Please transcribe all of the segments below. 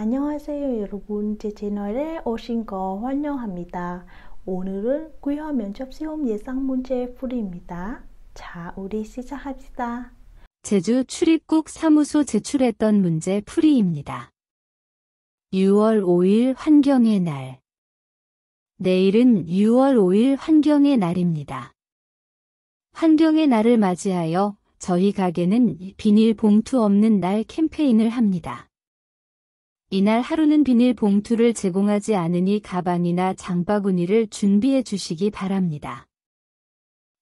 안녕하세요, 여러분. 제 채널에 오신 거 환영합니다. 오늘은 구형 면접 시험 예상 문제 풀이입니다. 자, 우리 시작합시다. 제주 출입국 사무소 제출했던 문제 풀이입니다. 6월 5일 환경의 날. 내일은 6월 5일 환경의 날입니다. 환경의 날을 맞이하여 저희 가게는 비닐봉투 없는 날 캠페인을 합니다. 이날 하루는 비닐봉투를 제공하지 않으니 가방이나 장바구니를 준비해 주시기 바랍니다.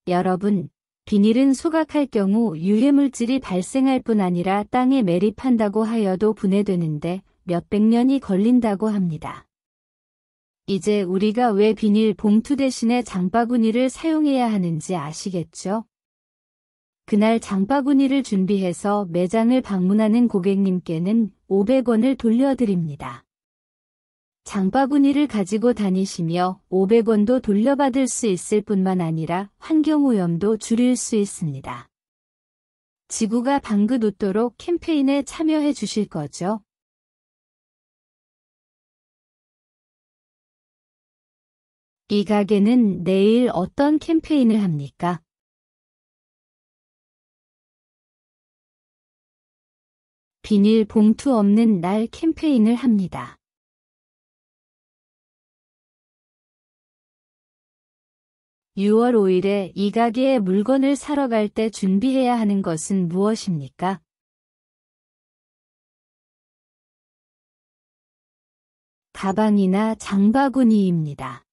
여러분, 비닐은 소각할 경우 유해물질이 발생할 뿐 아니라 땅에 매립한다고 하여도 분해되는데 몇백 년이 걸린다고 합니다. 이제 우리가 왜 비닐 봉투 대신에 장바구니를 사용해야 하는지 아시겠죠? 그날 장바구니를 준비해서 매장을 방문하는 고객님께는 500원을 돌려드립니다. 장바구니를 가지고 다니시며 500원도 돌려받을 수 있을 뿐만 아니라 환경오염도 줄일 수 있습니다. 지구가 방긋 웃도록 캠페인에 참여해 주실 거죠? 이 가게는 내일 어떤 캠페인을 합니까? 비닐 봉투 없는 날 캠페인을 합니다. (6월 5일에) 이 가게에 물건을 사러 갈 때 준비해야 하는 것은 무엇입니까? 가방이나 장바구니입니다.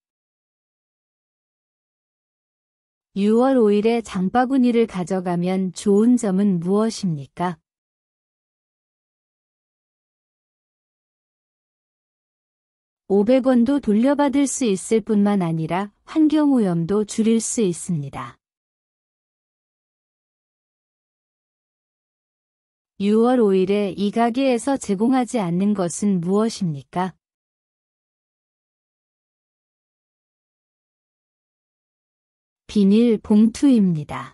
(6월 5일에) 장바구니를 가져가면 좋은 점은 무엇입니까? 500원도 돌려받을 수 있을 뿐만 아니라 환경오염도 줄일 수 있습니다. 6월 5일에 이 가게에서 제공하지 않는 것은 무엇입니까? 비닐 봉투입니다.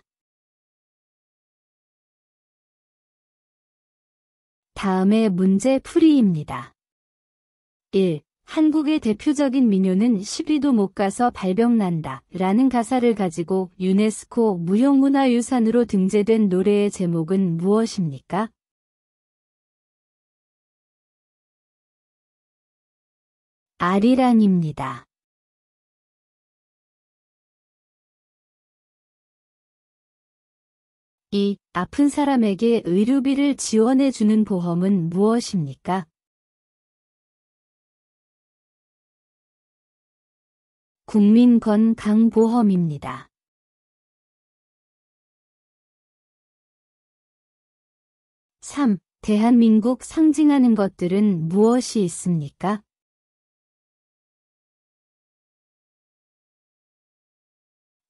다음의 문제 풀이입니다. 1. 한국의 대표적인 민요는 10리도 못 가서 발병난다 라는 가사를 가지고 유네스코 무형문화유산으로 등재된 노래의 제목은 무엇입니까? 아리랑입니다. 2. 아픈 사람에게 의료비를 지원해주는 보험은 무엇입니까? 국민건강보험입니다. 3. 대한민국 상징하는 것들은 무엇이 있습니까?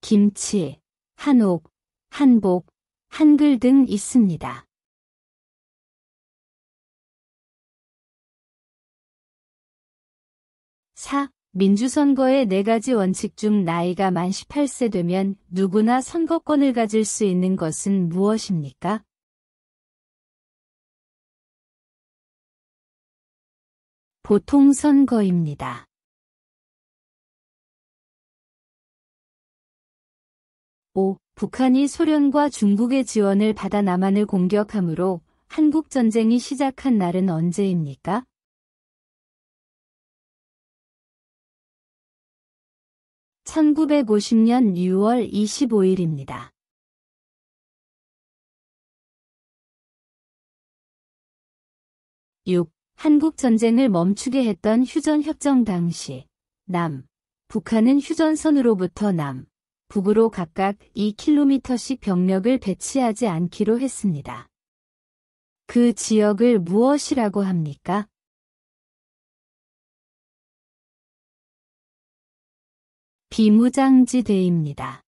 김치, 한옥, 한복, 한글 등 있습니다. 4. 민주선거의 4가지 원칙 중 나이가 만 18세 되면 누구나 선거권을 가질 수 있는 것은 무엇입니까? 보통선거입니다. 5. 북한이 소련과 중국의 지원을 받아 남한을 공격함으로 한국전쟁이 시작한 날은 언제입니까? 1950년 6월 25일입니다. 6. 한국전쟁을 멈추게 했던 휴전협정 당시 남, 북한은 휴전선으로부터 남, 북으로 각각 2km씩 병력을 배치하지 않기로 했습니다. 그 지역을 무엇이라고 합니까? 비무장지대입니다.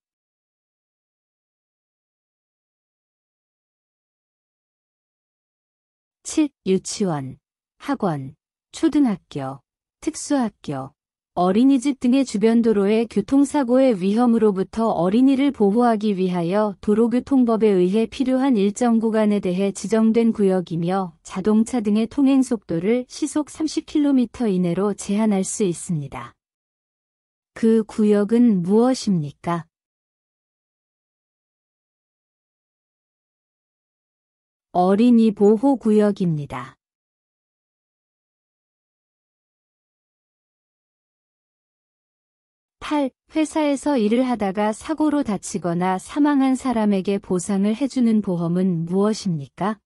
7. 유치원, 학원, 초등학교, 특수학교, 어린이집 등의 주변 도로의 교통사고의 위험으로부터 어린이를 보호하기 위하여 도로교통법에 의해 필요한 일정 구간에 대해 지정된 구역이며 자동차 등의 통행 속도를 시속 30km 이내로 제한할 수 있습니다. 그 구역은 무엇입니까? 어린이 보호구역입니다. 8. 회사에서 일을 하다가 사고로 다치거나 사망한 사람에게 보상을 해주는 보험은 무엇입니까?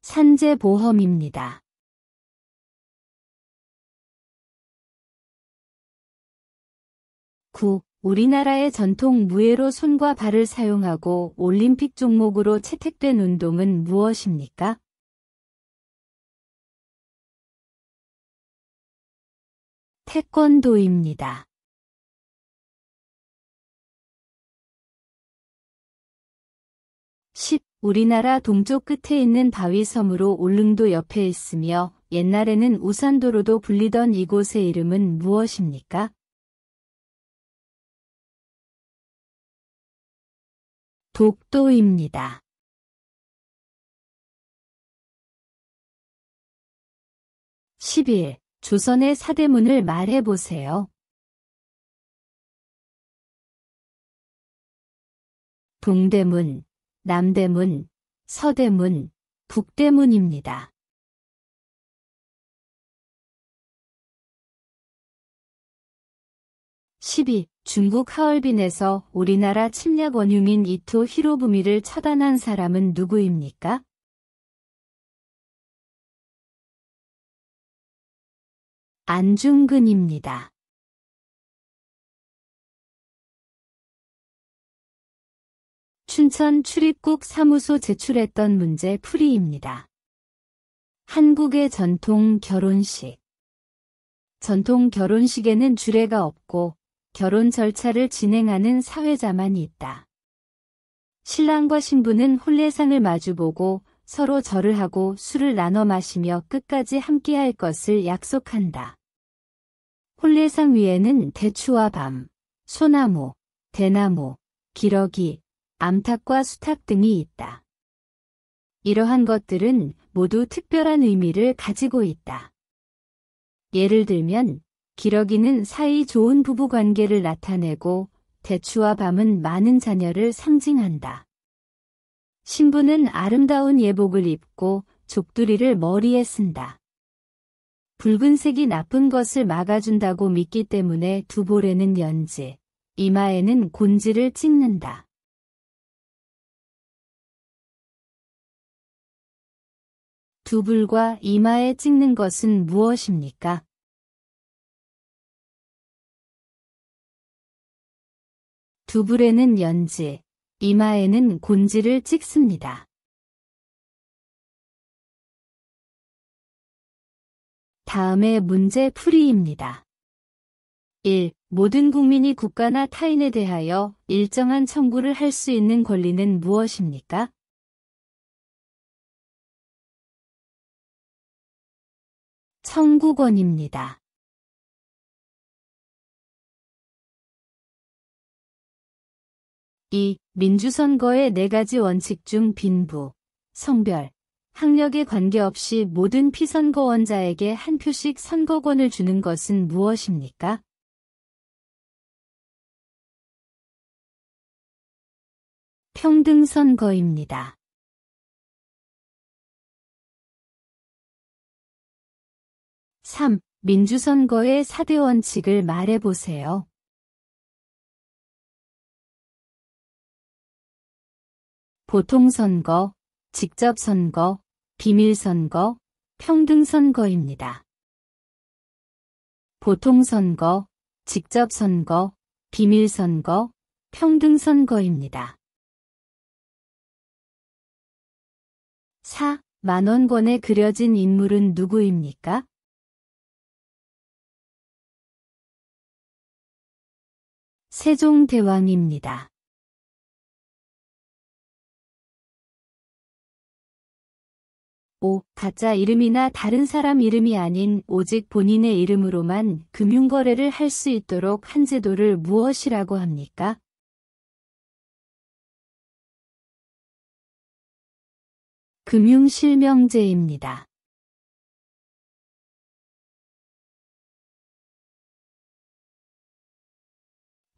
산재보험입니다. 9. 우리나라의 전통 무예로 손과 발을 사용하고 올림픽 종목으로 채택된 운동은 무엇입니까? 태권도입니다. 10. 우리나라 동쪽 끝에 있는 바위섬으로 울릉도 옆에 있으며 옛날에는 우산도로도 불리던 이곳의 이름은 무엇입니까? 독도입니다. 11. 조선의 사대문을 말해보세요. 동대문, 남대문, 서대문, 북대문입니다. 12. 중국 하얼빈에서 우리나라 침략 원흉인 이토 히로부미를 처단한 사람은 누구입니까? 안중근입니다. '춘천 출입국 사무소 제출했던 문제 풀이입니다. 한국의 전통 결혼식. 전통 결혼식에는 주례가 없고 결혼 절차를 진행하는 사회자만 있다. 신랑과 신부는 혼례상을 마주보고 서로 절을 하고 술을 나눠 마시며 끝까지 함께할 것을 약속한다. 혼례상 위에는 대추와 밤, 소나무, 대나무, 기러기, 암탉과 수탉 등이 있다. 이러한 것들은 모두 특별한 의미를 가지고 있다. 예를 들면 기러기는 사이 좋은 부부관계를 나타내고 대추와 밤은 많은 자녀를 상징한다. 신부는 아름다운 예복을 입고 족두리를 머리에 쓴다. 붉은색이 나쁜 것을 막아준다고 믿기 때문에 두 볼에는 연지, 이마에는 곤지를 찍는다. 두불과 이마에 찍는 것은 무엇입니까? 두불에는 연지, 이마에는 곤지를 찍습니다. 다음의 문제 풀이입니다. 1. 모든 국민이 국가나 타인에 대하여 일정한 청구를 할 수 있는 권리는 무엇입니까? 청구권입니다. 2. 민주선거의 4가지 원칙 중 빈부, 성별, 학력에 관계없이 모든 피선거원자에게 한 표씩 선거권을 주는 것은 무엇입니까? 평등선거입니다. 3. 민주선거의 4대 원칙을 말해보세요. 보통선거, 직접선거, 비밀선거, 평등선거입니다. 보통선거, 직접선거, 비밀선거, 평등선거입니다. 4. 만원권에 그려진 인물은 누구입니까? 세종대왕입니다. 5. 가짜 이름이나 다른 사람 이름이 아닌 오직 본인의 이름으로만 금융거래를 할 수 있도록 한 제도를 무엇이라고 합니까? 금융실명제입니다.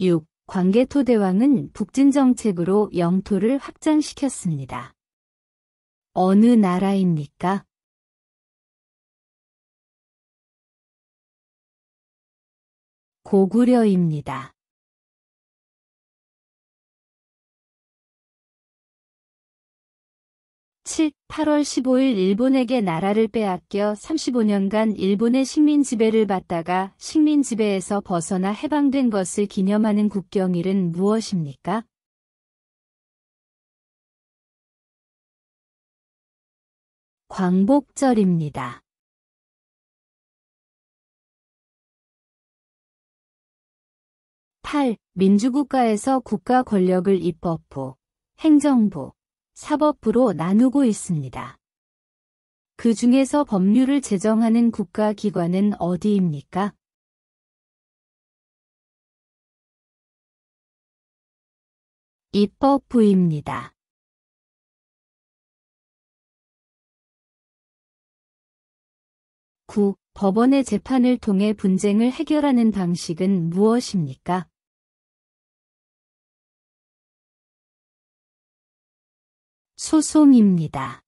6. 광개토대왕은 북진정책으로 영토를 확장시켰습니다. 어느 나라입니까? 고구려입니다. 7. 8월 15일 일본에게 나라를 빼앗겨 35년간 일본의 식민 지배를 받다가 식민 지배에서 벗어나 해방된 것을 기념하는 국경일은 무엇입니까? 광복절입니다. 8. 민주국가에서 국가 권력을 입법부, 행정부, 사법부로 나누고 있습니다. 그 중에서 법률을 제정하는 국가기관은 어디입니까? 입법부입니다. 9. 법원의 재판을 통해 분쟁을 해결하는 방식은 무엇입니까? 소송입니다.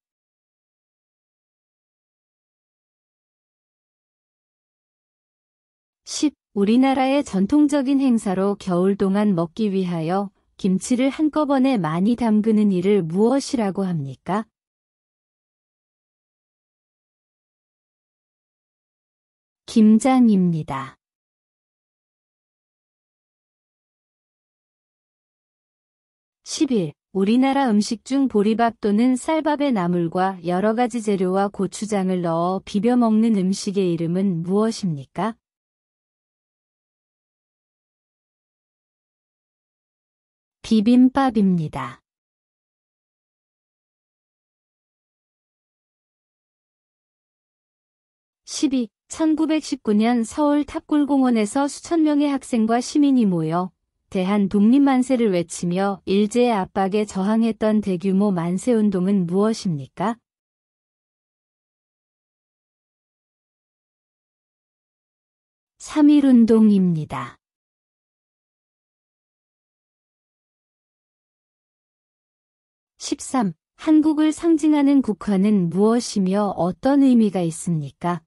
10. 우리나라의 전통적인 행사로 겨울 동안 먹기 위하여 김치를 한꺼번에 많이 담그는 일을 무엇이라고 합니까? 김장입니다. 11. 우리나라 음식 중 보리밥 또는 쌀밥에 나물과 여러 가지 재료와 고추장을 넣어 비벼 먹는 음식의 이름은 무엇입니까? 비빔밥입니다. 12. 1919년 서울 탑골공원에서 수천 명의 학생과 시민이 모여 대한 독립만세를 외치며 일제의 압박에 저항했던 대규모 만세운동은 무엇입니까? 3.1운동입니다. 13. 한국을 상징하는 국화는 무엇이며 어떤 의미가 있습니까?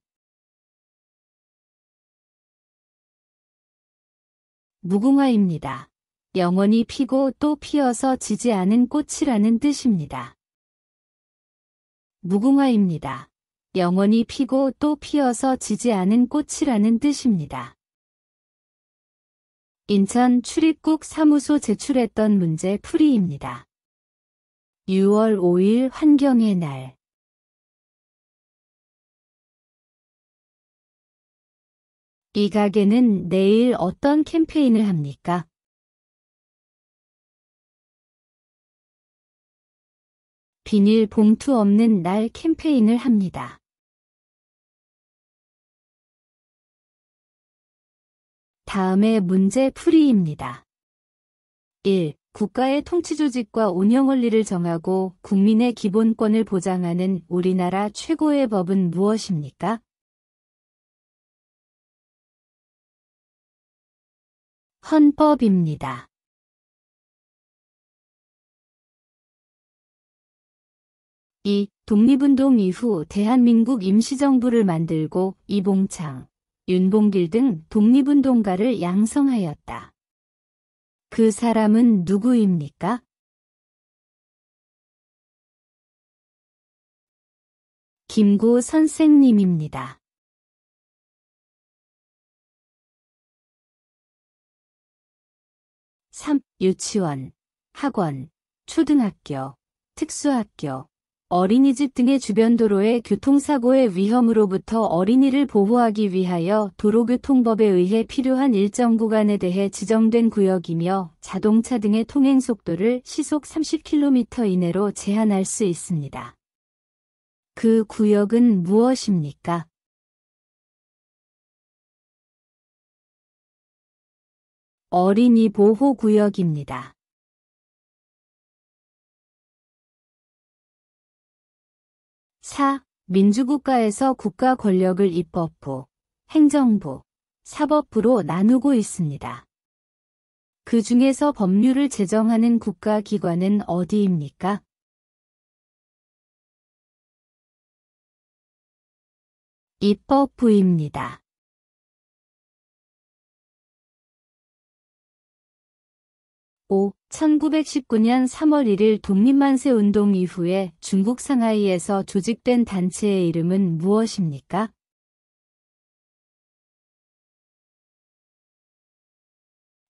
무궁화입니다. 영원히 피고 또 피어서 지지 않은 꽃이라는 뜻입니다. 무궁화입니다. 영원히 피고 또 피어서 지지 않은 꽃이라는 뜻입니다. 인천 출입국 사무소 제출했던 문제 풀이입니다. 6월 5일 환경의 날. 이 가게는 내일 어떤 캠페인을 합니까? 비닐 봉투 없는 날 캠페인을 합니다. 다음의 문제 풀이입니다. 1. 국가의 통치조직과 운영 원리를 정하고 국민의 기본권을 보장하는 우리나라 최고의 법은 무엇입니까? 헌법입니다. 2. 독립운동 이후 대한민국 임시정부를 만들고 이봉창, 윤봉길 등 독립운동가를 양성하였다. 그 사람은 누구입니까? 김구 선생님입니다. 3. 유치원, 학원, 초등학교, 특수학교, 어린이집 등의 주변 도로의 교통사고의 위험으로부터 어린이를 보호하기 위하여 도로교통법에 의해 필요한 일정 구간에 대해 지정된 구역이며 자동차 등의 통행 속도를 시속 30km 이내로 제한할 수 있습니다. 그 구역은 무엇입니까? 어린이 보호구역입니다. 4. 민주국가에서 국가 권력을 입법부, 행정부, 사법부로 나누고 있습니다. 그 중에서 법률을 제정하는 국가기관은 어디입니까? 입법부입니다. 5. 1919년 3월 1일 독립만세 운동 이후에 중국 상하이에서 조직된 단체의 이름은 무엇입니까?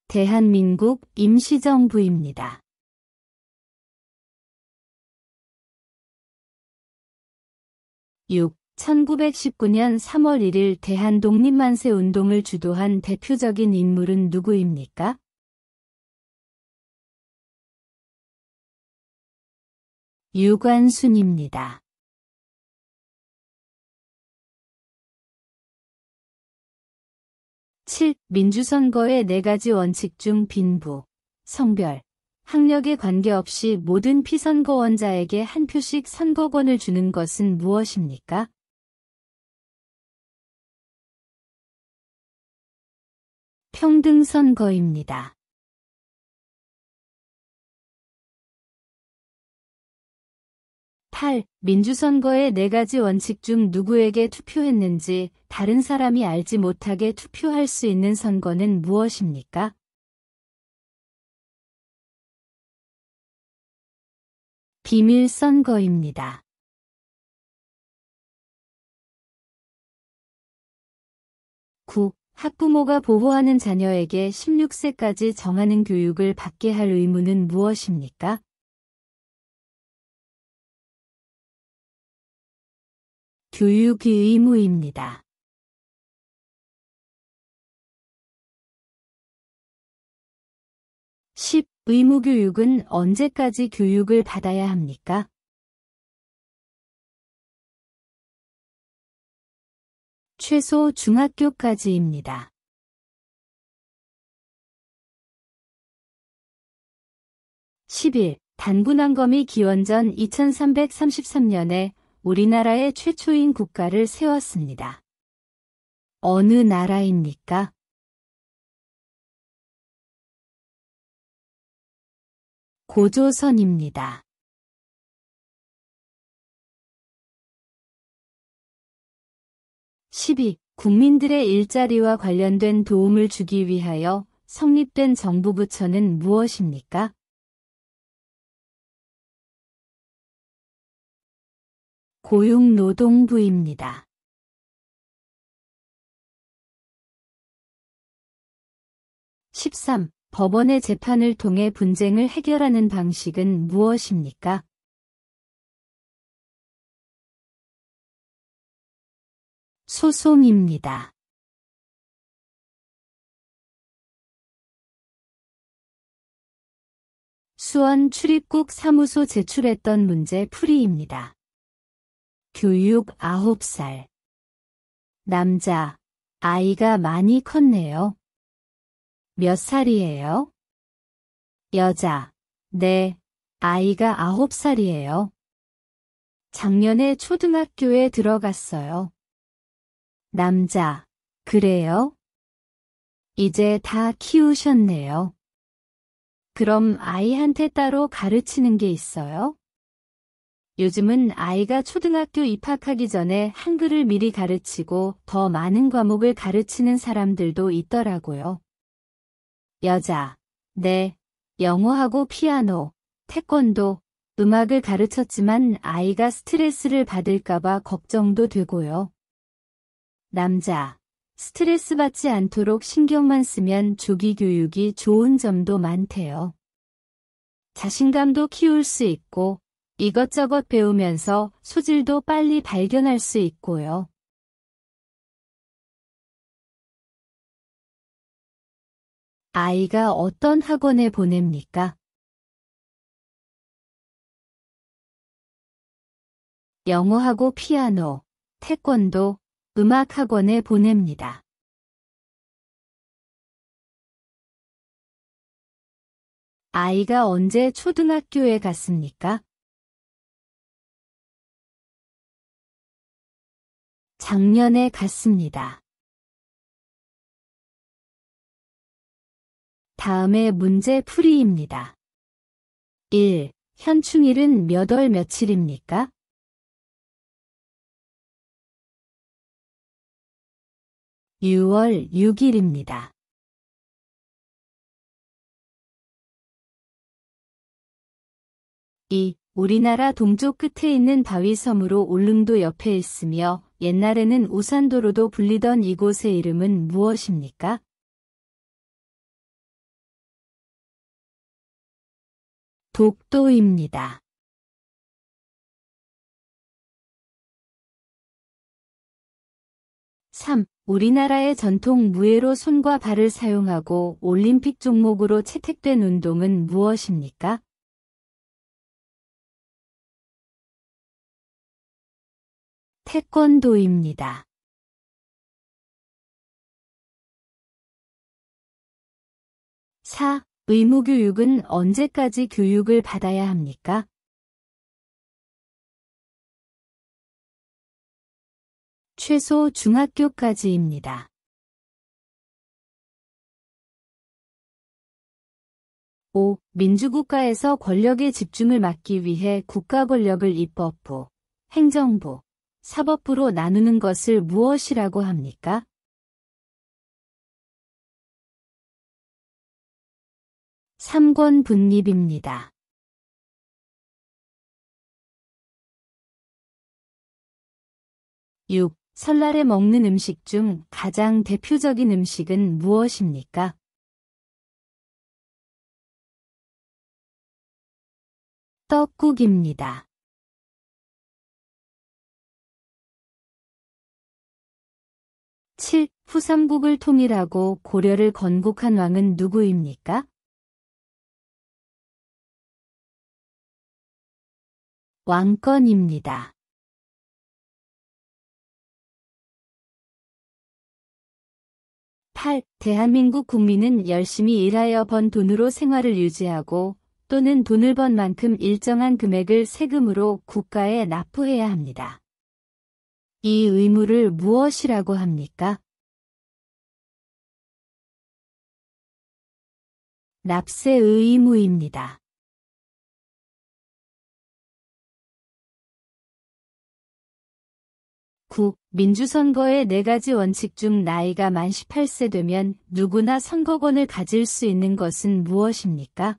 대한민국 임시정부입니다. 6. 1919년 3월 1일 대한독립만세 운동을 주도한 대표적인 인물은 누구입니까? 유관순입니다. 7. 민주선거의 4가지 원칙 중 빈부, 성별, 학력에 관계없이 모든 피선거원자에게 한 표씩 선거권을 주는 것은 무엇입니까? 평등선거입니다. 8. 민주선거의 4가지 원칙 중 누구에게 투표했는지 다른 사람이 알지 못하게 투표할 수 있는 선거는 무엇입니까? 비밀선거입니다. 9. 학부모가 보호하는 자녀에게 16세까지 정하는 교육을 받게 할 의무는 무엇입니까? 교육의 의무입니다. 10. 의무교육은 언제까지 교육을 받아야 합니까? 최소 중학교까지입니다. 11. 단군왕검이 기원전 2333년에 우리나라의 최초인 국가를 세웠습니다. 어느 나라입니까? 고조선입니다. 12. 국민들의 일자리와 관련된 도움을 주기 위하여 성립된 정부 부처는 무엇입니까? 고용노동부입니다. 13. 법원의 재판을 통해 분쟁을 해결하는 방식은 무엇입니까? 소송입니다. 수원 출입국 사무소 제출했던 문제 풀이입니다. 교육 9살. 남자. 아이가 많이 컸네요. 몇 살이에요? 여자. 네. 아이가 9살이에요. 작년에 초등학교에 들어갔어요. 남자. 그래요? 이제 다 키우셨네요. 그럼 아이한테 따로 가르치는 게 있어요? 요즘은 아이가 초등학교 입학하기 전에 한글을 미리 가르치고 더 많은 과목을 가르치는 사람들도 있더라고요. 여자. 네. 영어하고 피아노, 태권도, 음악을 가르쳤지만 아이가 스트레스를 받을까봐 걱정도 되고요. 남자. 스트레스 받지 않도록 신경만 쓰면 조기 교육이 좋은 점도 많대요. 자신감도 키울 수 있고 이것저것 배우면서 소질도 빨리 발견할 수 있고요. 아이가 어떤 학원에 보냅니까? 영어하고 피아노, 태권도, 음악학원에 보냅니다. 아이가 언제 초등학교에 갔습니까? 작년에 갔습니다. 다음에 문제 풀이입니다. 1. 현충일은 몇 월 며칠입니까? 6월 6일입니다. 2. 우리나라 동쪽 끝에 있는 바위섬으로 울릉도 옆에 있으며 옛날에는 우산도로도 불리던 이곳의 이름은 무엇입니까? 독도입니다. 3. 우리나라의 전통 무예로 손과 발을 사용하고 올림픽 종목으로 채택된 운동은 무엇입니까? 태권도입니다. 4. 의무교육은 언제까지 교육을 받아야 합니까? 최소 중학교까지입니다. 5. 민주국가에서 권력의 집중을 막기 위해 국가 권력을 입법부, 행정부, 사법부로 나누는 것을 무엇이라고 합니까? 삼권 분립입니다. 6. 설날에 먹는 음식 중 가장 대표적인 음식은 무엇입니까? 떡국입니다. 7. 후삼국을 통일하고 고려를 건국한 왕은 누구입니까? 왕건입니다. 8. 대한민국 국민은 열심히 일하여 번 돈으로 생활을 유지하고 또는 돈을 번 만큼 일정한 금액을 세금으로 국가에 납부해야 합니다. 이 의무를 무엇이라고 합니까? 납세 의무입니다. 9. 민주선거의 4가지 원칙 중 나이가 만 18세 되면 누구나 선거권을 가질 수 있는 것은 무엇입니까?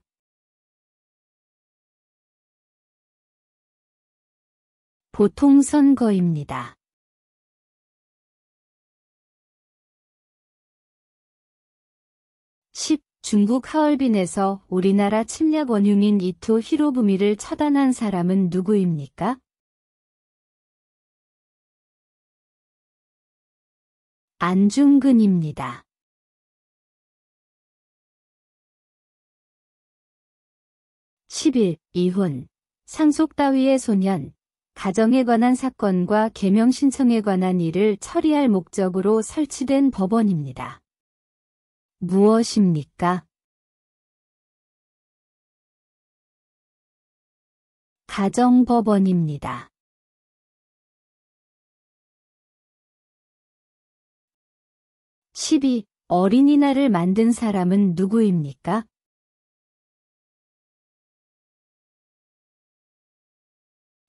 보통선거입니다. 10. 중국 하얼빈에서 우리나라 침략 원흉인 이토 히로부미를 처단한 사람은 누구입니까? 안중근입니다. 11. 이혼, 상속 따위의 소년, 가정에 관한 사건과 개명 신청에 관한 일을 처리할 목적으로 설치된 법원입니다. 무엇입니까? 가정법원입니다. 12. 어린이날을 만든 사람은 누구입니까?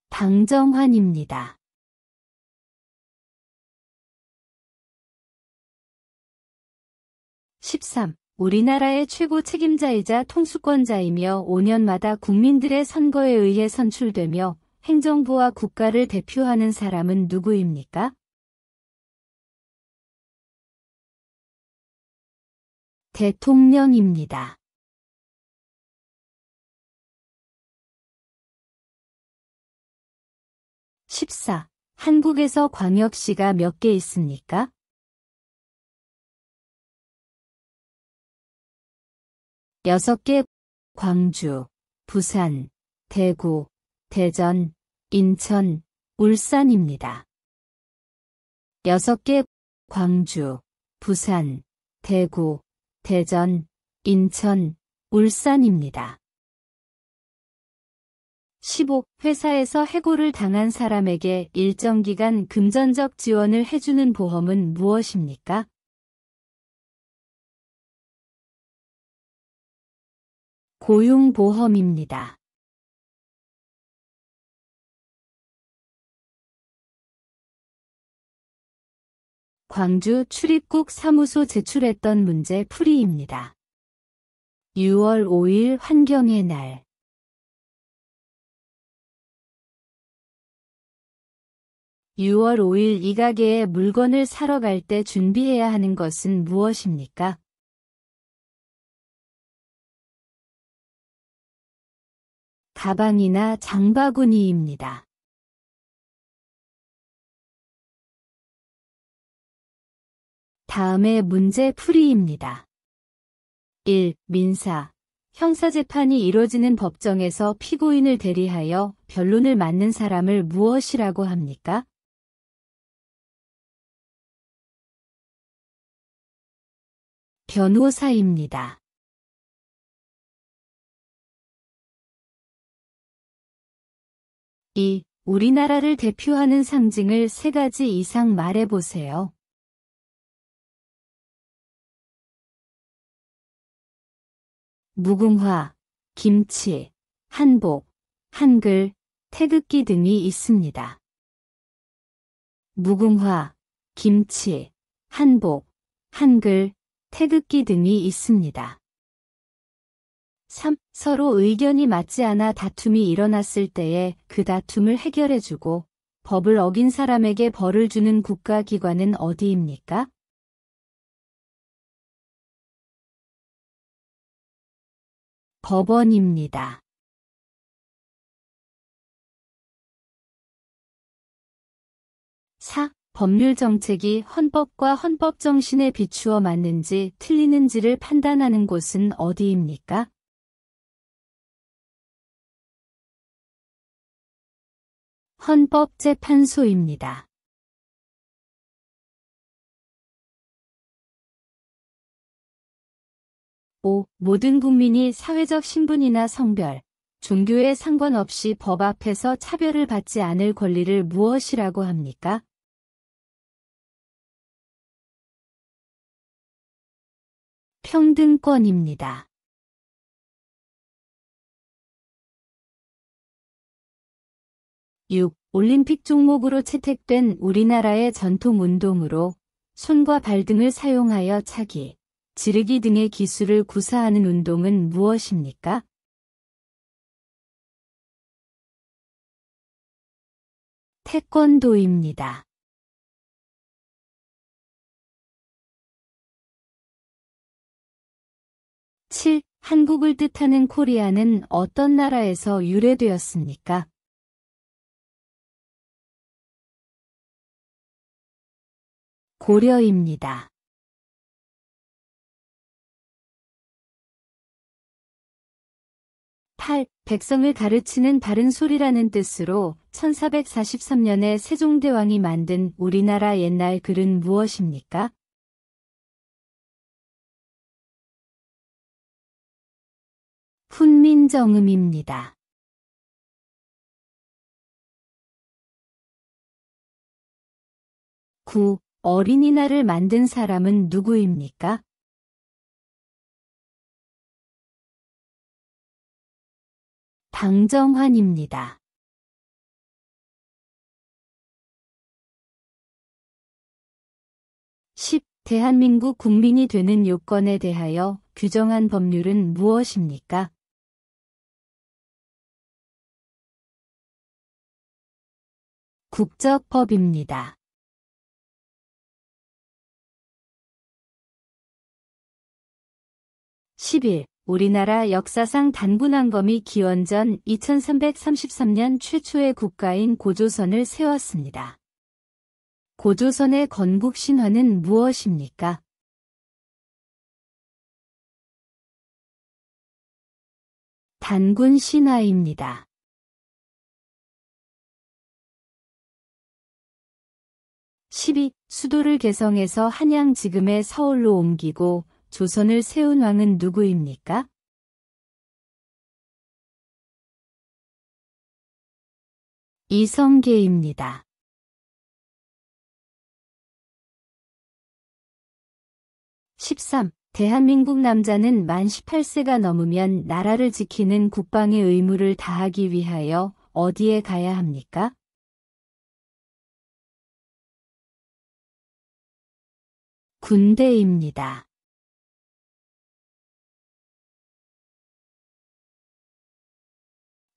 방정환입니다. 13. 우리나라의 최고 책임자이자 통수권자이며 5년마다 국민들의 선거에 의해 선출되며 행정부와 국가를 대표하는 사람은 누구입니까? 대통령입니다. 14. 한국에서 광역시가 몇 개 있습니까? 6개. 광주, 부산, 대구, 대전, 인천, 울산입니다. 6개 광주, 부산, 대구, 대전, 인천, 울산입니다. 15. 회사에서 해고를 당한 사람에게 일정 기간 금전적 지원을 해주는 보험은 무엇입니까? 고용보험입니다. 광주 출입국 사무소 제출했던 문제 풀이입니다. 6월 5일 환경의 날. 6월 5일 이 가게에 물건을 사러 갈 때 준비해야 하는 것은 무엇입니까? 가방이나 장바구니입니다. 다음의 문제 풀이입니다. 1. 민사. 형사재판이 이뤄지는 법정에서 피고인을 대리하여 변론을 맡는 사람을 무엇이라고 합니까? 변호사입니다. 2. 우리나라를 대표하는 상징을 3가지 이상 말해보세요. 무궁화, 김치, 한복, 한글, 태극기 등이 있습니다. 무궁화, 김치, 한복, 한글, 태극기 등이 있습니다. 3. 서로 의견이 맞지 않아 다툼이 일어났을 때에 그 다툼을 해결해주고 법을 어긴 사람에게 벌을 주는 국가기관은 어디입니까? 법원입니다. 4. 법률 정책이 헌법과 헌법 정신에 비추어 맞는지 틀리는지를 판단하는 곳은 어디입니까? 헌법재판소입니다. 5. 모든 국민이 사회적 신분이나 성별, 종교에 상관없이 법 앞에서 차별을 받지 않을 권리를 무엇이라고 합니까? 평등권입니다. 6. 올림픽 종목으로 채택된 우리나라의 전통 운동으로 손과 발 등을 사용하여 차기, 지르기 등의 기술을 구사하는 운동은 무엇입니까? 태권도입니다. 7. 한국을 뜻하는 코리아는 어떤 나라에서 유래되었습니까? 고려입니다. 백성을 가르치는 바른 소리라는 뜻으로 1443년에 세종대왕이 만든 우리나라 옛날 글은 무엇입니까? 훈민정음입니다. 9. 어린이날을 만든 사람은 누구입니까? 방정환입니다. 10. 대한민국 국민이 되는 요건에 대하여 규정한 법률은 무엇입니까? 국적법입니다. (11) 우리나라 역사상 단군왕검이 기원전 2333년 최초의 국가인 고조선을 세웠습니다. 고조선의 건국신화는 무엇입니까? 단군신화입니다. 12. 수도를 개성해서 한양 지금의 서울로 옮기고 조선을 세운 왕은 누구입니까? 이성계입니다. 13. 대한민국 남자는 만 18세가 넘으면 나라를 지키는 국방의 의무를 다하기 위하여 어디에 가야 합니까? 군대입니다.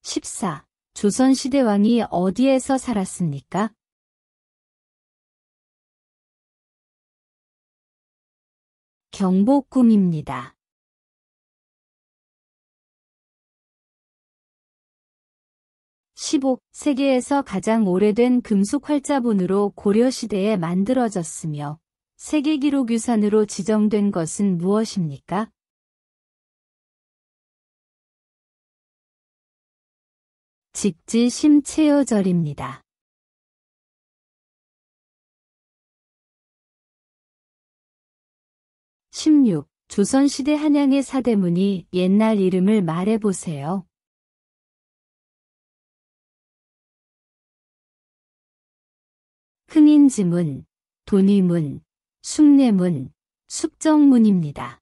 14. 조선시대 왕이 어디에서 살았습니까? 경복궁입니다. 15. 세계에서 가장 오래된 금속 활자본으로 고려시대에 만들어졌으며 세계기록유산으로 지정된 것은 무엇입니까? 직지심체여절입니다. 16. 조선시대 한양의 사대문이 옛날 이름을 말해보세요. 흥인지문, 돈이문, 숭례문, 숙정문입니다.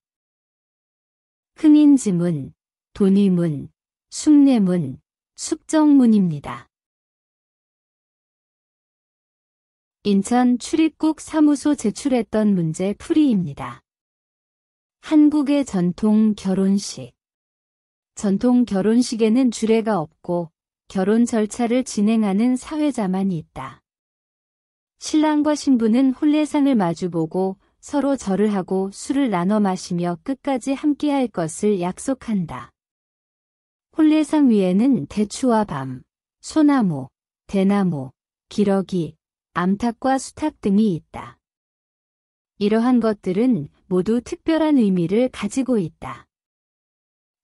흥인지문, 돈이문, 숭례문, 숙정문입니다. 인천 출입국 사무소 제출했던 문제 풀이입니다. 한국의 전통 결혼식. 전통 결혼식에는 주례가 없고 결혼 절차를 진행하는 사회자만이 있다. 신랑과 신부는 혼례상을 마주보고 서로 절을 하고 술을 나눠 마시며 끝까지 함께할 것을 약속한다. 혼례상 위에는 대추와 밤, 소나무, 대나무, 기러기, 암탉과 수탉 등이 있다. 이러한 것들은 모두 특별한 의미를 가지고 있다.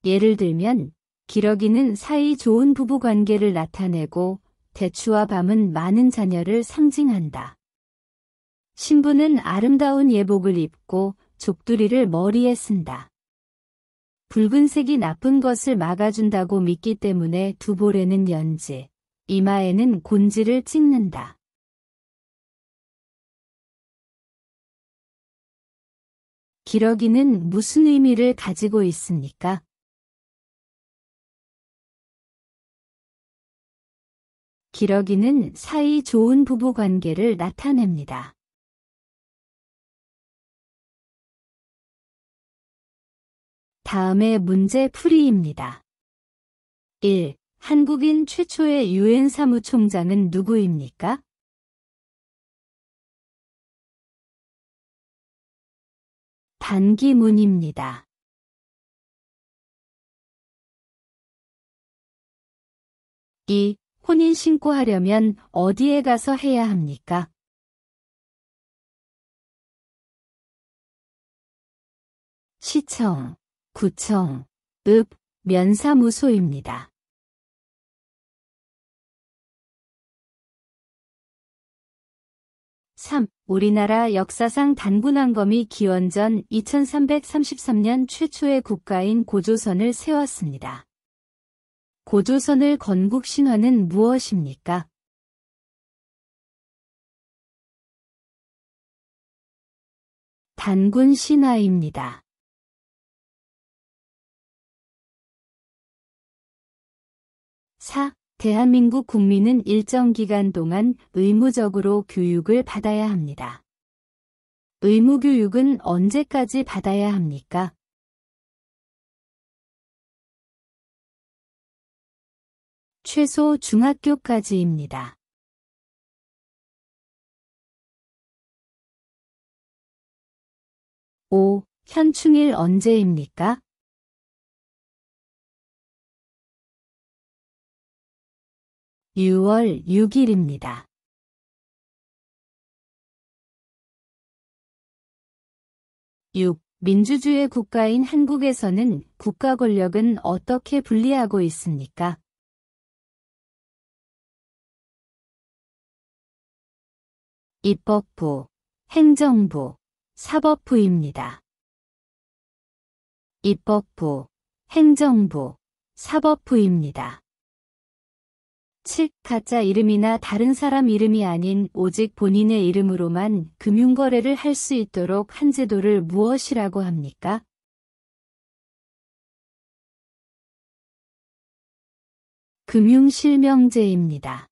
예를 들면 기러기는 사이 좋은 부부관계를 나타내고 대추와 밤은 많은 자녀를 상징한다. 신부는 아름다운 예복을 입고 족두리를 머리에 쓴다. 붉은색이 나쁜 것을 막아준다고 믿기 때문에 두볼에는 연지, 이마에는 곤지를 찍는다. 기러기는 무슨 의미를 가지고 있습니까? 기러기는 사이 좋은 부부 관계를 나타냅니다. 다음의 문제 풀이입니다. 1. 한국인 최초의 유엔 사무총장은 누구입니까? 반기문입니다. 2. 혼인신고하려면 어디에 가서 해야 합니까? 시청, 구청, 읍, 면사무소입니다. 3. 우리나라 역사상 단군왕검이 기원전 2333년 최초의 국가인 고조선을 세웠습니다. 고조선을 건국 신화는 무엇입니까? 단군 신화입니다. 4. 대한민국 국민은 일정 기간 동안 의무적으로 교육을 받아야 합니다. 의무교육은 언제까지 받아야 합니까? 최소 중학교까지입니다. 5. 현충일 언제입니까? 6월 6일입니다. 6. 민주주의 국가인 한국에서는 국가 권력은 어떻게 분리하고 있습니까? 입법부, 행정부, 사법부입니다. 입법부, 행정부, 사법부입니다. 즉, 가짜 이름이나 다른 사람 이름이 아닌 오직 본인의 이름으로만 금융거래를 할 수 있도록 한 제도를 무엇이라고 합니까? 금융실명제입니다.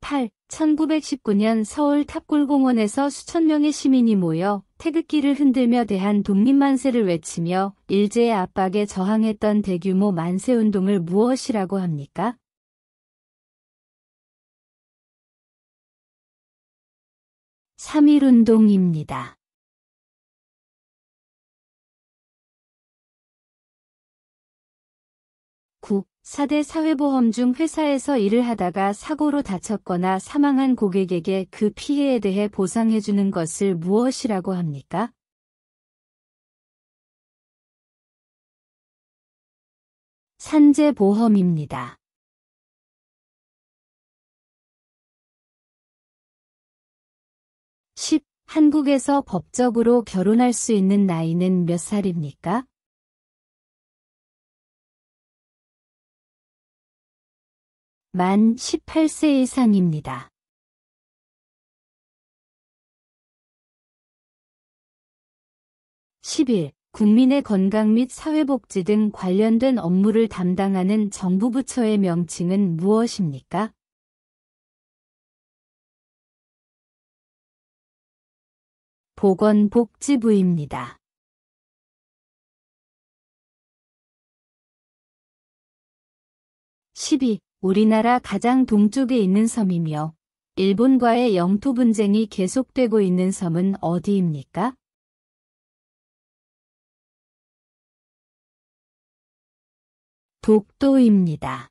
8. 1919년 서울 탑골공원에서 수천 명의 시민이 모여 태극기를 흔들며 대한 독립만세를 외치며 일제의 압박에 저항했던 대규모 만세운동을 무엇이라고 합니까? 삼일운동입니다. 9. 4대 사회보험 중 회사에서 일을 하다가 사고로 다쳤거나 사망한 고객에게 그 피해에 대해 보상해주는 것을 무엇이라고 합니까? 산재보험입니다. 10. 한국에서 법적으로 결혼할 수 있는 나이는 몇 살입니까? 만 18세 이상입니다. 11. 국민의 건강 및 사회복지 등 관련된 업무를 담당하는 정부 부처의 명칭은 무엇입니까? 보건복지부입니다. 12. 우리나라 가장 동쪽에 있는 섬이며 일본과의 영토 분쟁이 계속되고 있는 섬은 어디입니까? 독도입니다.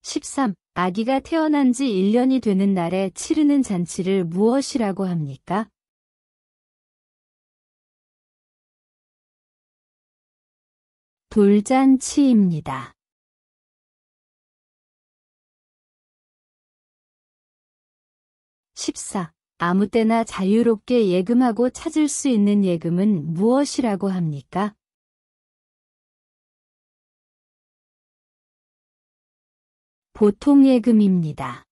13. 아기가 태어난 지 1년이 되는 날에 치르는 잔치를 무엇이라고 합니까? 돌잔치입니다. 14. 아무 때나 자유롭게 예금하고 찾을 수 있는 예금은 무엇이라고 합니까? 보통예금입니다.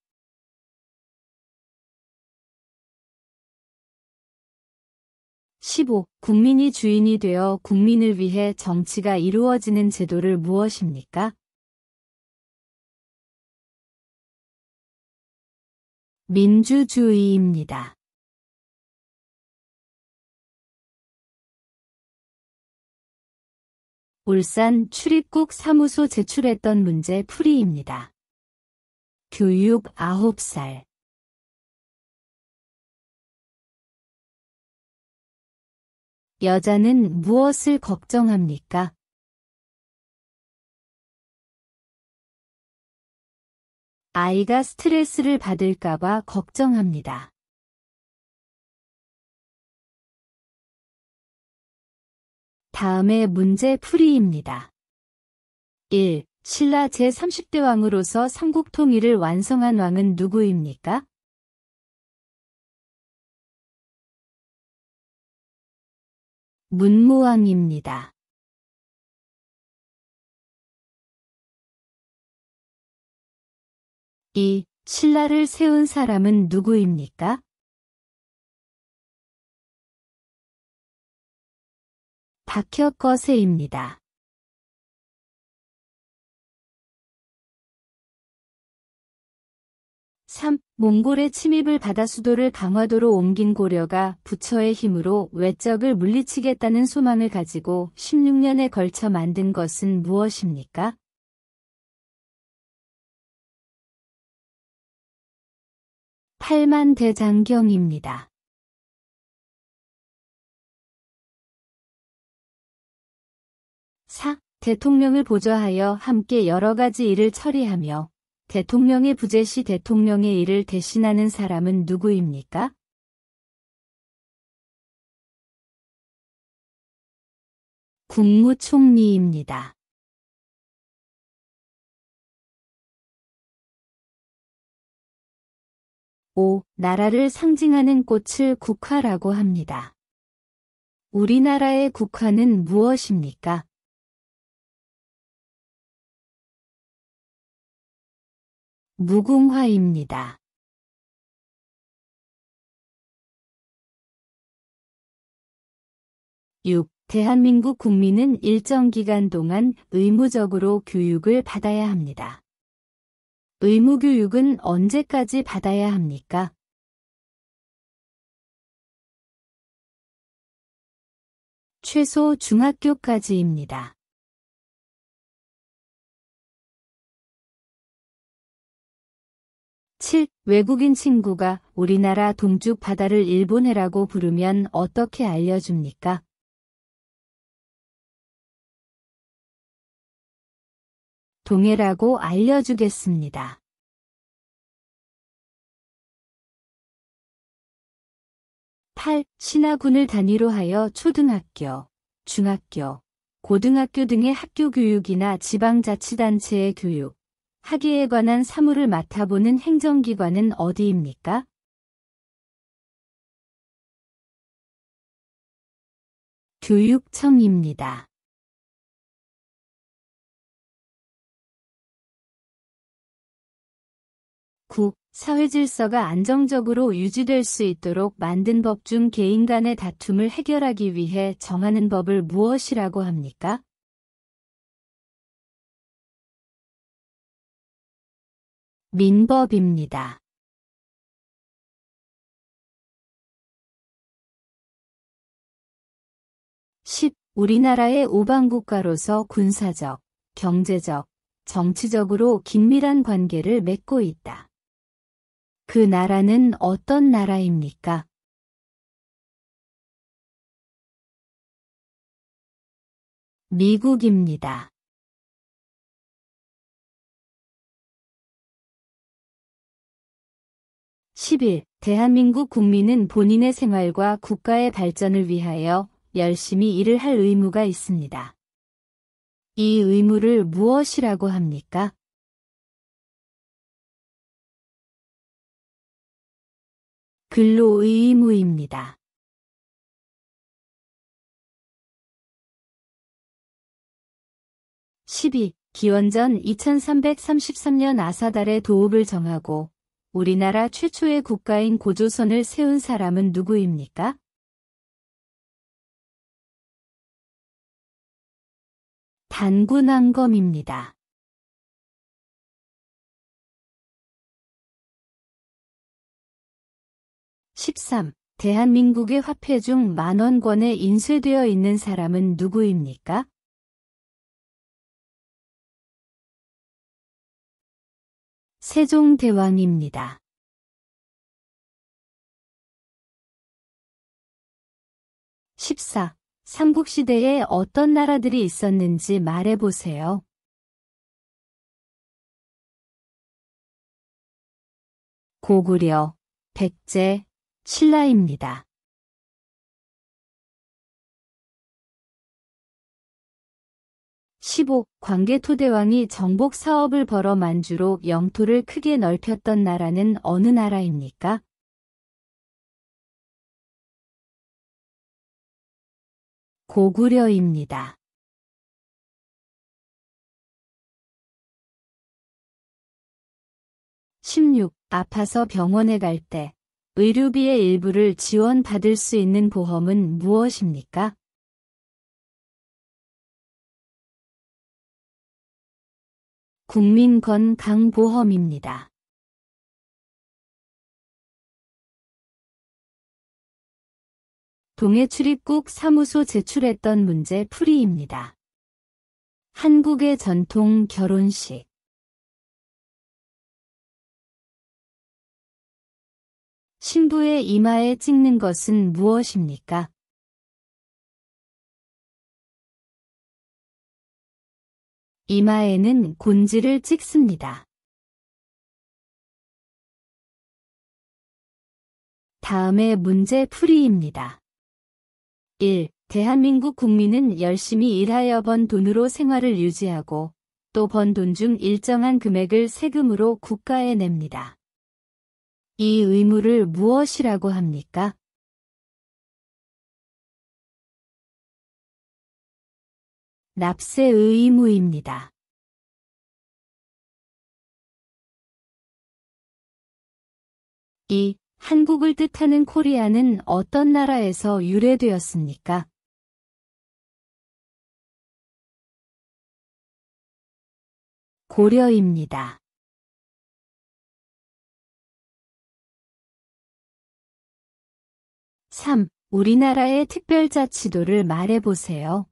15. 국민이 주인이 되어 국민을 위해 정치가 이루어지는 제도를 무엇입니까? 민주주의입니다. 울산 출입국 사무소 제출했던 문제 풀이입니다. 교육 9살. 여자는 무엇을 걱정합니까? 아이가 스트레스를 받을까봐 걱정합니다. 다음의 문제 풀이입니다. 1. 신라 제30대 왕으로서 삼국 통일을 완성한 왕은 누구입니까? 문무왕입니다. 2. 신라를 세운 사람은 누구입니까? 박혁거세입니다. 3. 몽골의 침입을 받아 수도를 강화도로 옮긴 고려가 부처의 힘으로 외적을 물리치겠다는 소망을 가지고 16년에 걸쳐 만든 것은 무엇입니까? 팔만대장경입니다. 4. 대통령을 보좌하여 함께 여러 가지 일을 처리하며 대통령의 부재 시 대통령의 일을 대신하는 사람은 누구입니까? 국무총리입니다. 5. 나라를 상징하는 꽃을 국화라고 합니다. 우리나라의 국화는 무엇입니까? 무궁화입니다. 6. 대한민국 국민은 일정 기간 동안 의무적으로 교육을 받아야 합니다. 의무교육은 언제까지 받아야 합니까? 최소 중학교까지입니다. 7. 외국인 친구가 우리나라 동쪽 바다를 일본해라고 부르면 어떻게 알려줍니까? 동해라고 알려주겠습니다. 8. 신화군을 단위로 하여 초등학교, 중학교, 고등학교 등의 학교 교육이나 지방자치단체의 교육, 학예에 관한 사무를 맡아보는 행정기관은 어디입니까? 교육청입니다. 9. 사회질서가 안정적으로 유지될 수 있도록 만든 법 중 개인 간의 다툼을 해결하기 위해 정하는 법을 무엇이라고 합니까? 민법입니다. 10. 우리나라의 우방국가로서 군사적, 경제적, 정치적으로 긴밀한 관계를 맺고 있다. 그 나라는 어떤 나라입니까? 미국입니다. 11. 대한민국 국민은 본인의 생활과 국가의 발전을 위하여 열심히 일을 할 의무가 있습니다. 이 의무를 무엇이라고 합니까? 근로의무입니다. 12. 기원전 2333년 아사달의 도읍을 정하고 우리나라 최초의 국가인 고조선을 세운 사람은 누구입니까? 단군왕검입니다. 13. 대한민국의 화폐 중 만원권에 인쇄되어 있는 사람은 누구입니까? 세종대왕입니다. 14. 삼국시대에 어떤 나라들이 있었는지 말해보세요. 고구려, 백제, 신라입니다. 15. 광개토대왕이 정복 사업을 벌어 만주로 영토를 크게 넓혔던 나라는 어느 나라입니까? 고구려입니다. 16. 아파서 병원에 갈 때 의료비의 일부를 지원받을 수 있는 보험은 무엇입니까? 국민건강보험입니다. '동해 출입국 사무소 제출했던 문제 풀이입니다. 한국의 전통 결혼식. 신부의 이마에 찍는 것은 무엇입니까? 이마에는 곤지를 찍습니다. 다음의 문제 풀이입니다. 1. 대한민국 국민은 열심히 일하여 번 돈으로 생활을 유지하고 또 번 돈 중 일정한 금액을 세금으로 국가에 냅니다. 이 의무를 무엇이라고 합니까? 납세 의무입니다. 2. 한국을 뜻하는 코리아는 어떤 나라에서 유래되었습니까? 고려입니다. 3. 우리나라의 특별자치도를 말해보세요.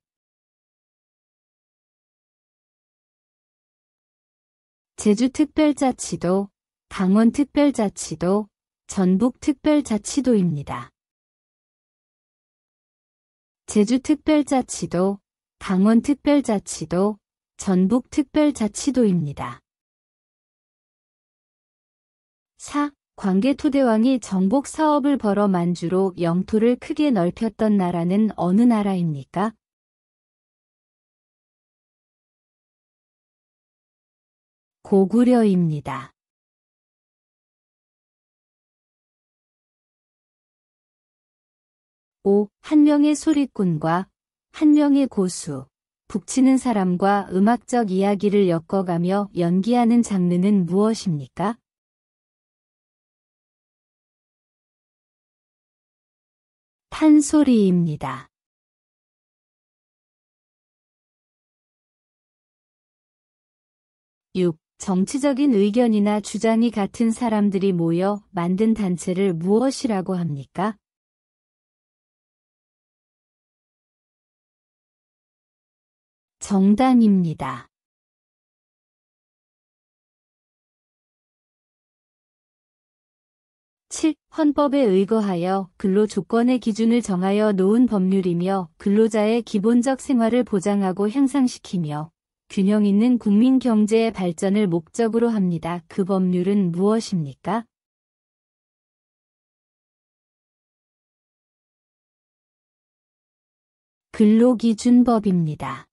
제주특별자치도, 강원특별자치도, 전북특별자치도입니다. 제주특별자치도, 강원특별자치도, 전북특별자치도입니다. 4. 광개토대왕이 정복 사업을 벌어 만주로 영토를 크게 넓혔던 나라는 어느 나라입니까? 고구려입니다. 5. 한 명의 소리꾼과 한 명의 고수, 북치는 사람과 음악적 이야기를 엮어가며 연기하는 장르는 무엇입니까? 판소리입니다. 6. 정치적인 의견이나 주장이 같은 사람들이 모여 만든 단체를 무엇이라고 합니까? 정당입니다. 7. 헌법에 의거하여 근로조건의 기준을 정하여 놓은 법률이며 근로자의 기본적 생활을 보장하고 향상시키며 균형 있는 국민 경제의 발전을 목적으로 합니다. 그 법률은 무엇입니까? 근로기준법입니다.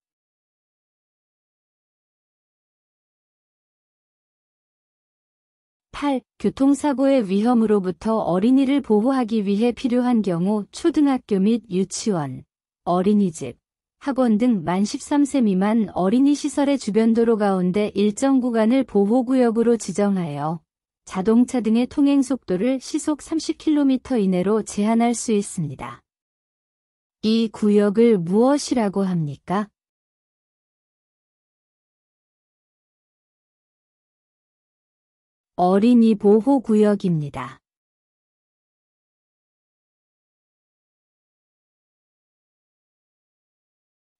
8. 교통사고의 위험으로부터 어린이를 보호하기 위해 필요한 경우 초등학교 및 유치원, 어린이집, 학원 등 만 13세 미만 어린이 시설의 주변 도로 가운데 일정 구간을 보호구역으로 지정하여 자동차 등의 통행 속도를 시속 30km 이내로 제한할 수 있습니다. 이 구역을 무엇이라고 합니까? 어린이 보호구역입니다.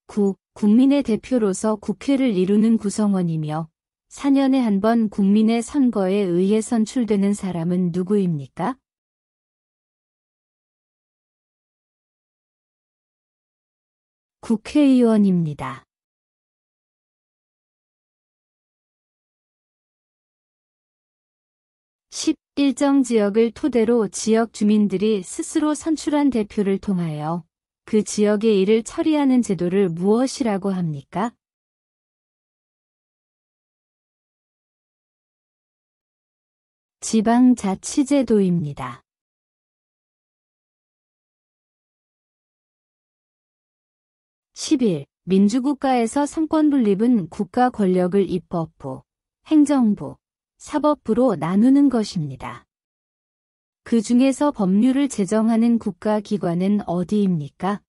9. 국민의 대표로서 국회를 이루는 구성원이며 4년에 한 번 국민의 선거에 의해 선출되는 사람은 누구입니까? 국회의원입니다. 10. 일정 지역을 토대로 지역 주민들이 스스로 선출한 대표를 통하여 그 지역의 일을 처리하는 제도를 무엇이라고 합니까? 지방자치제도입니다. 11. 민주국가에서 상권 분립은 국가 권력을 입법부, 행정부, 사법부로 나누는 것입니다. 그 중에서 법률을 제정하는 국가기관은 어디입니까?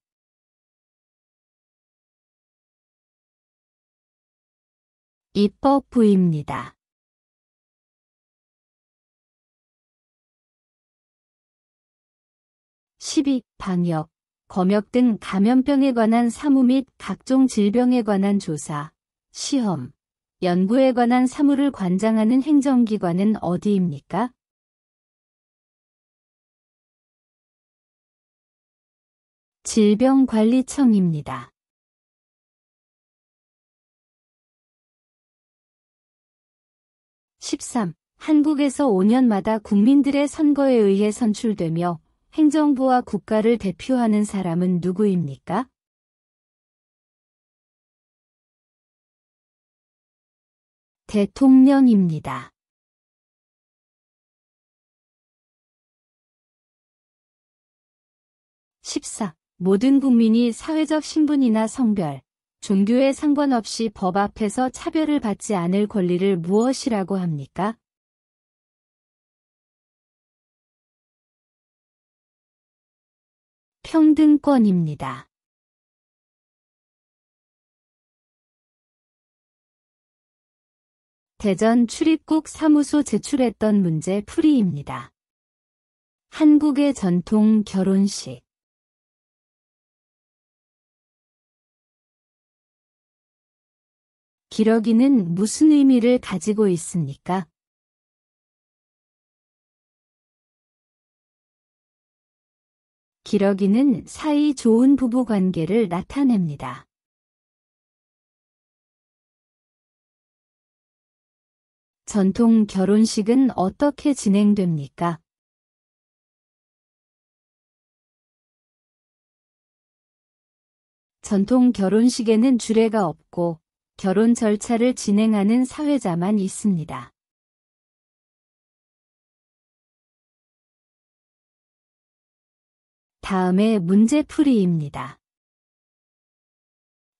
입법부입니다. 12. 방역, 검역 등 감염병에 관한 사무 및 각종 질병에 관한 조사, 시험, 연구에 관한 사무를 관장하는 행정기관은 어디입니까? 질병관리청입니다. 13. 한국에서 5년마다 국민들의 선거에 의해 선출되며 행정부와 국가를 대표하는 사람은 누구입니까? 대통령입니다. 14. 모든 국민이 사회적 신분이나 성별, 종교에 상관없이 법 앞에서 차별을 받지 않을 권리를 무엇이라고 합니까? 평등권입니다. 대전 출입국 사무소 제출했던 문제 풀이입니다. 한국의 전통 결혼식. 기러기는 무슨 의미를 가지고 있습니까? 기러기는 사이 좋은 부부 관계를 나타냅니다. 전통 결혼식은 어떻게 진행됩니까? 전통 결혼식에는 주례가 없고 결혼 절차를 진행하는 사회자만 있습니다. 다음에 문제풀이입니다.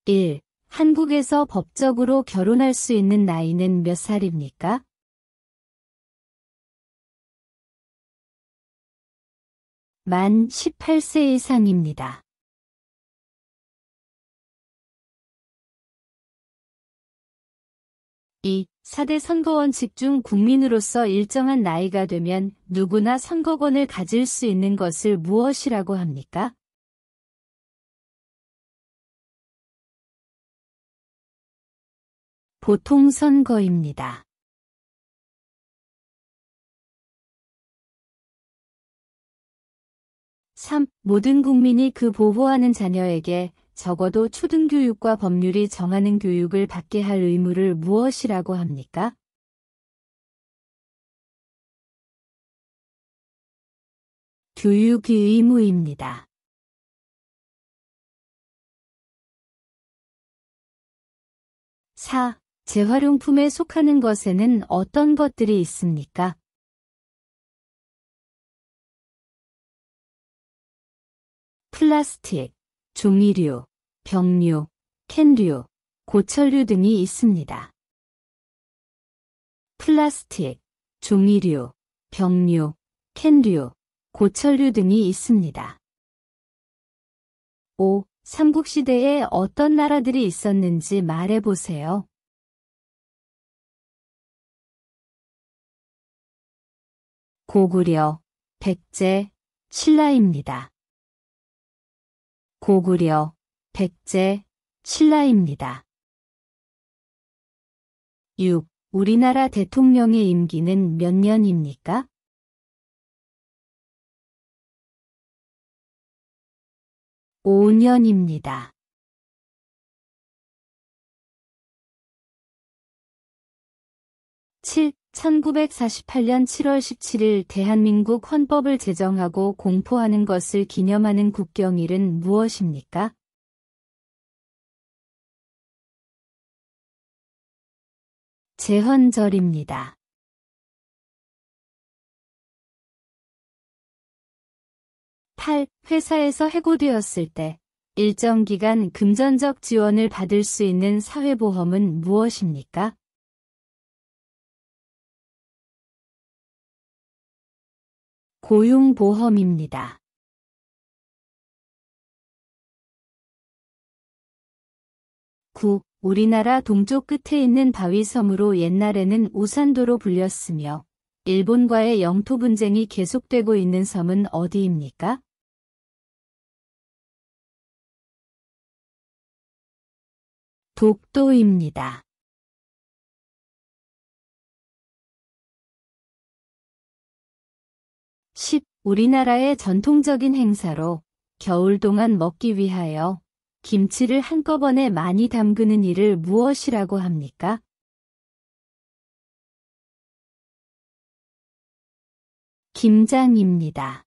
1. 한국에서 법적으로 결혼할 수 있는 나이는 몇 살입니까? 만 18세 이상입니다. 2. 4대 선거원칙 중 국민으로서 일정한 나이가 되면 누구나 선거권을 가질 수 있는 것을 무엇이라고 합니까? 보통선거입니다. 3. 모든 국민이 그 보호하는 자녀에게 적어도 초등교육과 법률이 정하는 교육을 받게 할 의무를 무엇이라고 합니까? 교육의 의무입니다. 4. 재활용품에 속하는 것에는 어떤 것들이 있습니까? 플라스틱, 종이류, 병류, 캔류, 고철류 등이 있습니다. 플라스틱, 종이류, 병류, 캔류, 고철류 등이 있습니다. 5. 삼국시대에 어떤 나라들이 있었는지 말해보세요. 고구려, 백제, 신라입니다. 고구려, 백제, 신라입니다. 6. 우리나라 대통령의 임기는 몇 년입니까? 5년입니다. 7. 1948년 7월 17일 대한민국 헌법을 제정하고 공포하는 것을 기념하는 국경일은 무엇입니까? 제헌절입니다. 8. 회사에서 해고되었을 때 일정 기간 금전적 지원을 받을 수 있는 사회보험은 무엇입니까? 고용보험입니다. 9. 우리나라 동쪽 끝에 있는 바위섬으로 옛날에는 우산도로 불렸으며 일본과의 영토 분쟁이 계속되고 있는 섬은 어디입니까? 독도입니다. 10. 우리나라의 전통적인 행사로 겨울 동안 먹기 위하여 김치를 한꺼번에 많이 담그는 일을 무엇이라고 합니까? 김장입니다.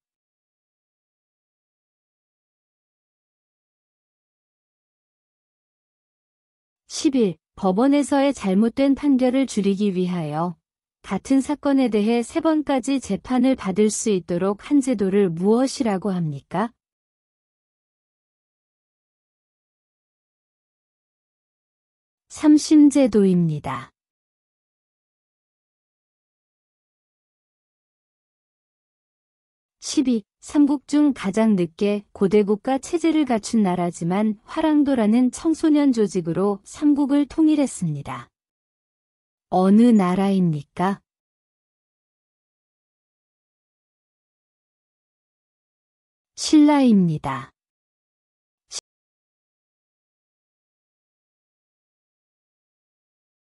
11. 법원에서의 잘못된 판결을 줄이기 위하여 같은 사건에 대해 3번까지 재판을 받을 수 있도록 한 제도를 무엇이라고 합니까? 삼심제도입니다. 12. 삼국 중 가장 늦게 고대국가 체제를 갖춘 나라지만 화랑도라는 청소년 조직으로 삼국을 통일했습니다. 어느 나라입니까? 신라입니다.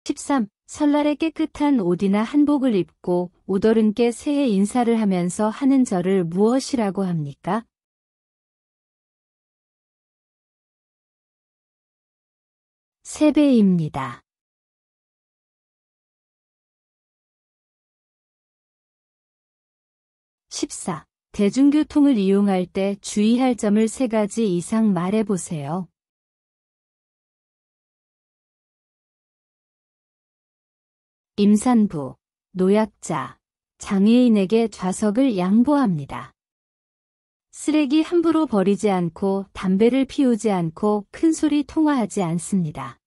13. 설날에 깨끗한 옷이나 한복을 입고 오더른께 새해 인사를 하면서 하는 절을 무엇이라고 합니까? 세배입니다. 14. 대중교통을 이용할 때 주의할 점을 3가지 이상 말해보세요. 임산부, 노약자, 장애인에게 좌석을 양보합니다. 쓰레기 함부로 버리지 않고 담배를 피우지 않고 큰소리 통화하지 않습니다.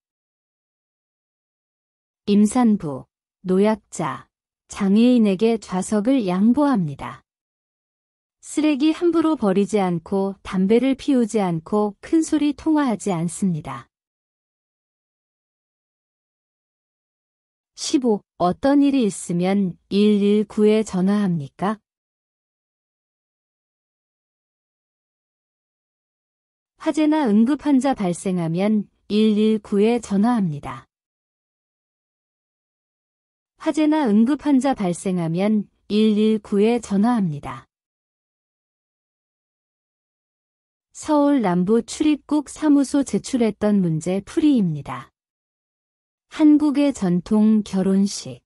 임산부, 노약자, 장애인에게 좌석을 양보합니다. 쓰레기 함부로 버리지 않고 담배를 피우지 않고 큰소리 통화하지 않습니다. 15. 어떤 일이 있으면 119에 전화합니까? 화재나 응급환자 발생하면 119에 전화합니다. 화재나 응급환자 발생하면 119에 전화합니다. 서울 남부 출입국 사무소 제출했던 문제 풀이입니다. 한국의 전통 결혼식.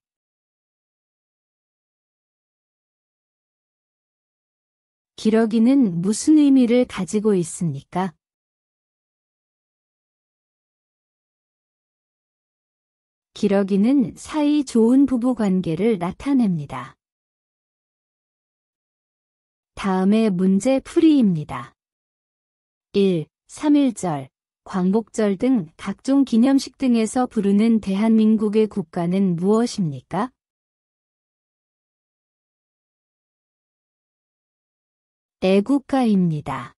기러기는 무슨 의미를 가지고 있습니까? 기러기는 사이 좋은 부부 관계를 나타냅니다. 다음의 문제 풀이입니다. 1. 3.1절, 광복절 등 각종 기념식 등에서 부르는 대한민국의 국가는 무엇입니까? 애국가입니다.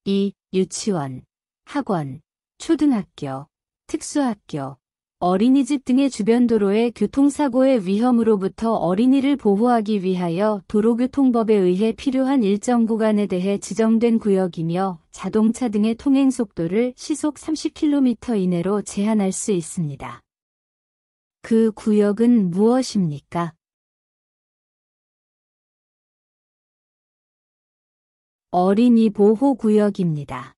2. 유치원, 학원, 초등학교, 특수학교, 어린이집 등의 주변 도로의 교통사고의 위험으로부터 어린이를 보호하기 위하여 도로교통법에 의해 필요한 일정 구간에 대해 지정된 구역이며 자동차 등의 통행 속도를 시속 30km 이내로 제한할 수 있습니다. 그 구역은 무엇입니까? 어린이 보호구역입니다.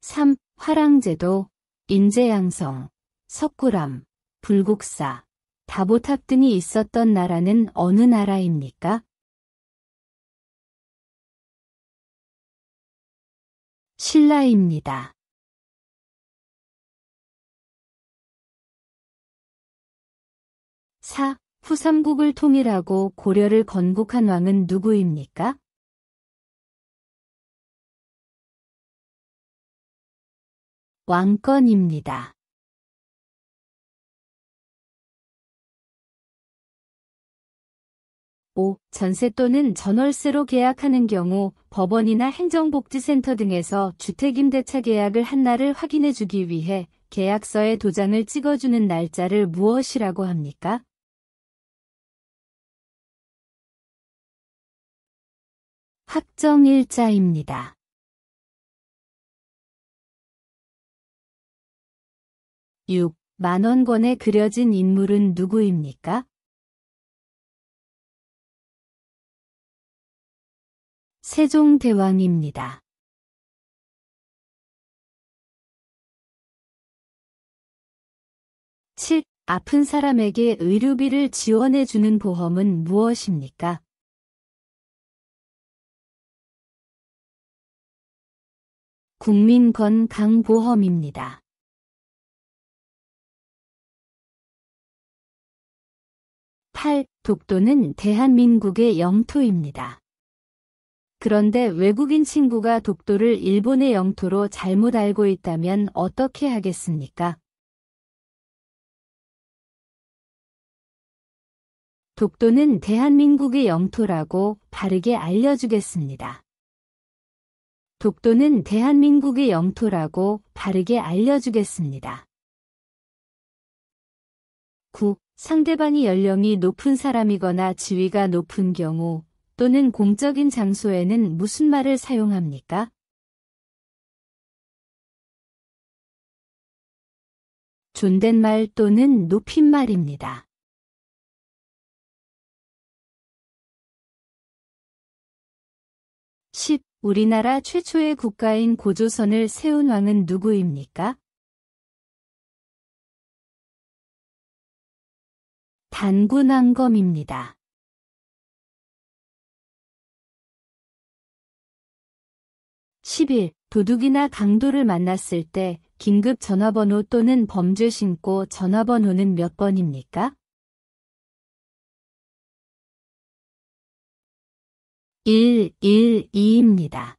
3. 화랑제도, 인제양성, 석굴암, 불국사, 다보탑 등이 있었던 나라는 어느 나라입니까? 신라입니다. 4. 후삼국을 통일하고 고려를 건국한 왕은 누구입니까? 왕건입니다. 5. 전세 또는 전월세로 계약하는 경우 법원이나 행정복지센터 등에서 주택임대차 계약을 한 날을 확인해 주기 위해 계약서에 도장을 찍어주는 날짜를 무엇이라고 합니까? 확정일자입니다. 6. 만원권에 그려진 인물은 누구입니까? 세종대왕입니다. 7. 아픈 사람에게 의료비를 지원해주는 보험은 무엇입니까? 국민건강보험입니다. 8. 독도는 대한민국의 영토입니다. 그런데 외국인 친구가 독도를 일본의 영토로 잘못 알고 있다면 어떻게 하겠습니까? 독도는 대한민국의 영토라고 바르게 알려주겠습니다. 독도는 대한민국의 영토라고 바르게 알려주겠습니다. 9. 상대방이 연령이 높은 사람이거나 지위가 높은 경우 또는 공적인 장소에는 무슨 말을 사용합니까? 존댓말 또는 높임말입니다. 10. 우리나라 최초의 국가인 고조선을 세운 왕은 누구입니까? 단군왕검입니다. 11. 도둑이나 강도를 만났을 때 긴급 전화번호 또는 범죄 신고 전화번호는 몇 번입니까? 112입니다.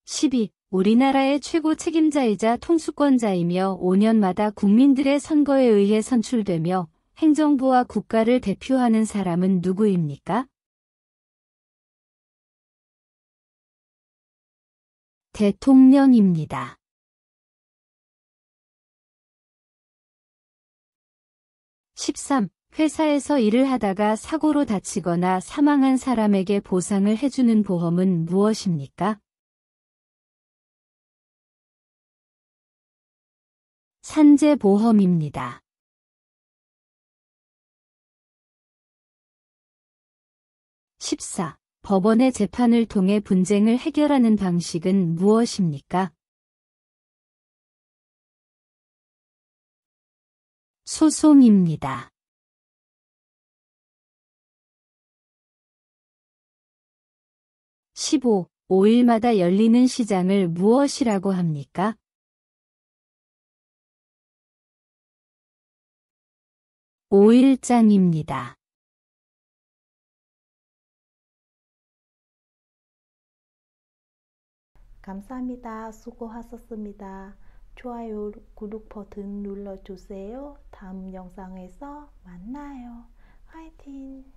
12. 우리나라의 최고 책임자이자 통수권자이며 5년마다 국민들의 선거에 의해 선출되며 행정부와 국가를 대표하는 사람은 누구입니까? 대통령입니다. 13. 회사에서 일을 하다가 사고로 다치거나 사망한 사람에게 보상을 해주는 보험은 무엇입니까? 산재보험입니다. 14. 법원의 재판을 통해 분쟁을 해결하는 방식은 무엇입니까? 소송입니다. 15. 5일마다 열리는 시장을 무엇이라고 합니까? 오일장입니다. 감사합니다. 수고하셨습니다. 좋아요, 구독 버튼 눌러주세요. 다음 영상에서 만나요. 화이팅!